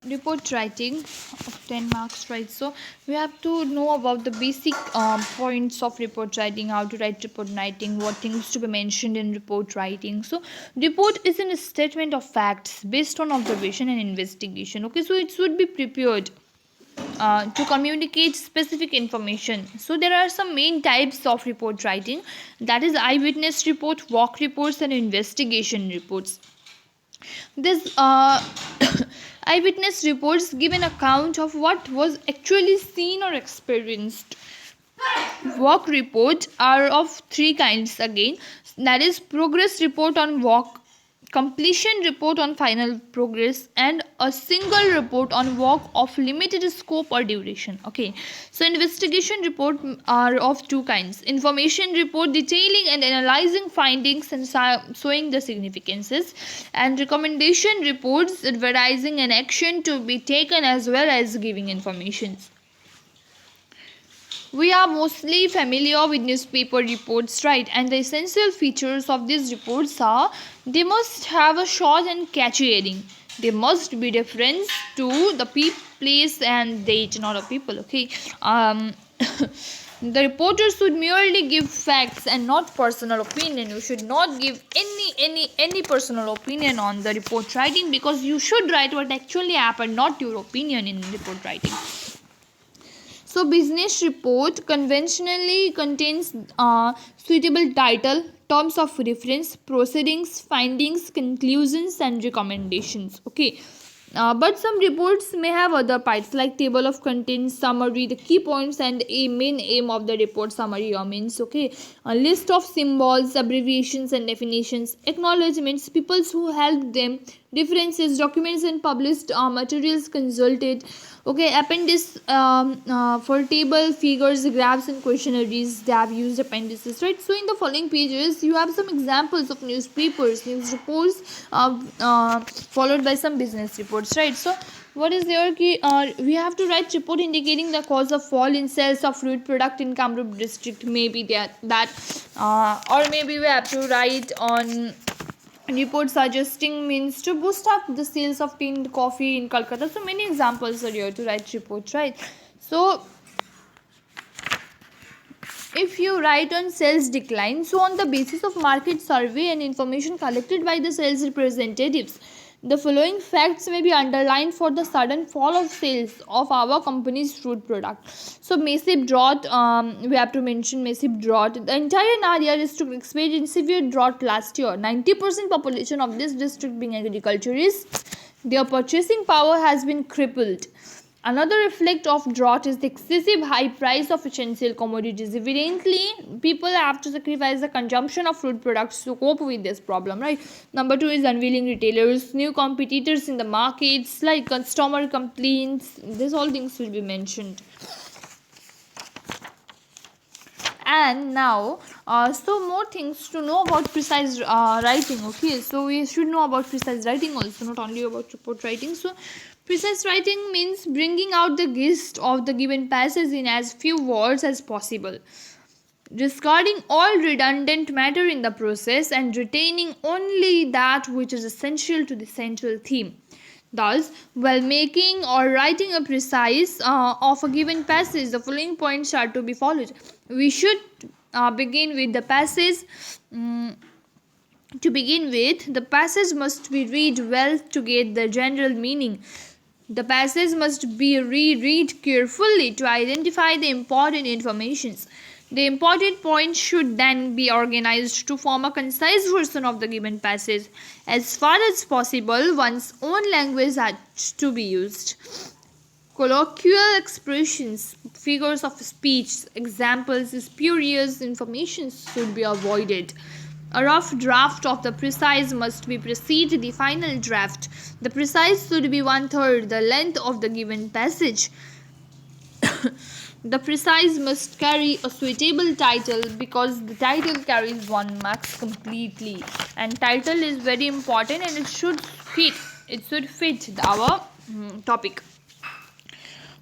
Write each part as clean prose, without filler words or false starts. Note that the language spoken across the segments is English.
Report writing of 10 marks, right? So we have to know about the basic points of report writing, how to write report writing, what things to be mentioned in report writing. So report is a statement of facts based on observation and investigation. Okay, so it should be prepared to communicate specific information. So there are some main types of report writing, that is eyewitness report, walk reports, and investigation reports. This eyewitness reports give an account of what was actually seen or experienced. Walk reports are of three kinds again, that is progress report on walk, completion report on final progress, and a single report on walk of limited scope or duration. Okay, so investigation report are of two kinds: information report detailing and analyzing findings and showing the significances, and recommendation reports advising an action to be taken as well as giving information. We are mostly familiar with newspaper reports, right? And the essential features of these reports are they must have a short and catchy heading. They must be reference to the place and date, not a people. Okay. The reporter should merely give facts and not personal opinion. You should not give any personal opinion on the report writing, because you should write what actually happened, not your opinion in report writing. So business report conventionally contains suitable title, terms of reference, proceedings, findings, conclusions, and recommendations. Okay. But some reports may have other parts like table of contents, summary, the key points, and a main aim of the report summary or means. Okay, a list of symbols, abbreviations, and definitions, acknowledgements, people who helped them, differences, documents, and published materials consulted. Okay, appendix for table, figures, graphs, and questionnaires. They have used appendices, right? So in the following pages, you have some examples of newspapers, news reports, followed by some business reports, right? So what is there? We have to write report indicating the cause of fall in sales of fruit product in Kamrup district. Maybe that, or maybe we have to write on report suggesting means to boost up the sales of tea and coffee in Calcutta. So many examples are here to write reports, right? So if you write on sales decline, so on the basis of market survey and information collected by the sales representatives, the following facts may be underlined for the sudden fall of sales of our company's fruit product. So massive drought, we have to mention massive drought. The entire Nadia district experienced severe drought last year. 90% population of this district being agriculturists, their purchasing power has been crippled. Another effect of drought is the excessive high price of essential commodities. Evidently, people have to sacrifice the consumption of fruit products to cope with this problem, right? Number two is unwilling retailers, new competitors in the markets, like customer complaints. These all things will be mentioned. And now, so more things to know about precise writing. Okay, so we should know about precise writing also, not only about report writing. So precise writing means bringing out the gist of the given passage in as few words as possible, discarding all redundant matter in the process and retaining only that which is essential to the central theme. Thus, while making or writing a precise of a given passage, the following points are to be followed. We should begin with the passage. To begin with, the passage must be read well to get the general meaning. The passage must be reread carefully to identify the important informations. The important points should then be organized to form a concise version of the given passage. As far as possible, one's own language has to be used. Colloquial expressions, figures of speech, examples, spurious information should be avoided. A rough draft of the precise must be precede the final draft. The precise should be 1/3 the length of the given passage. The precise must carry a suitable title, because the title carries 1 marks completely. And title is very important, and it should fit. It should fit our topic.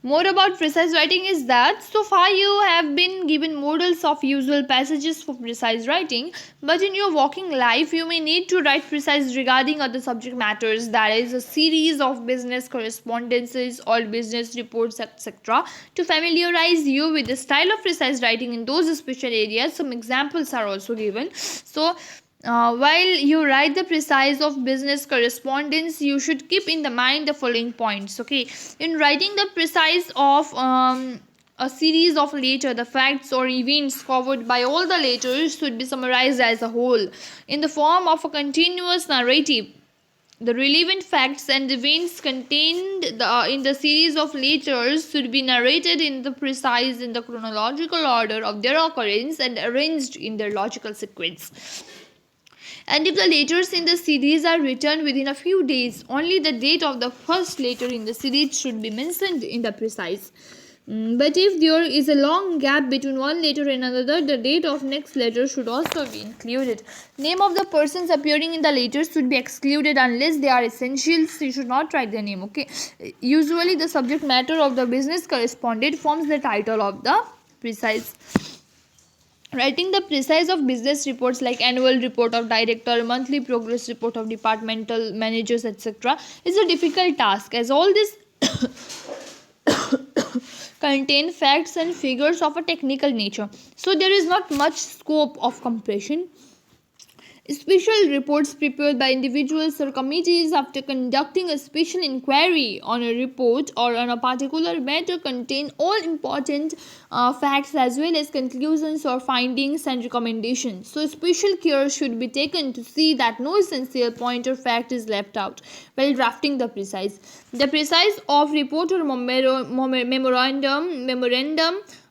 More about precise writing is that so far you have been given models of usual passages for precise writing, but in your working life you may need to write precise regarding other subject matters, that is a series of business correspondences or business reports, etc. To familiarize you with the style of precise writing in those special areas, some examples are also given. So while you write the precise of business correspondence, you should keep in the mind the following points. Okay, in writing the precise of a series of letter, the facts or events covered by all the letters should be summarized as a whole in the form of a continuous narrative. The relevant facts and events contained in the series of letters should be narrated in the precise in the chronological order of their occurrence and arranged in their logical sequence. And if the letters in the series are written within a few days, only the date of the first letter in the series should be mentioned in the precise. But if there is a long gap between one letter and another, the date of next letter should also be included. Name of the persons appearing in the letters should be excluded unless they are essentials. You should not write their name. Okay. Usually, the subject matter of the business correspondent forms the title of the precise. Writing the precise of business reports like annual report of director, monthly progress report of departmental managers, etc. is a difficult task, as all these contain facts and figures of a technical nature. So there is not much scope of compression. Special reports prepared by individuals or committees after conducting a special inquiry on a report or on a particular matter contain all important facts as well as conclusions or findings and recommendations. So, special care should be taken to see that no essential point or fact is left out while drafting the precise. The precise of report or memorandum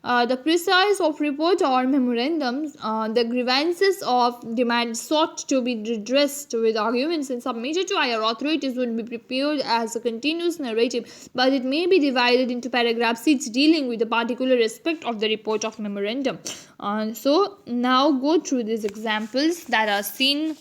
the precise of report or memorandums, the grievances of demands sought to be redressed with arguments and submitted to higher authorities would be prepared as a continuous narrative, but it may be divided into paragraphs each dealing with a particular aspect of the report of memorandum. So now go through these examples that are seen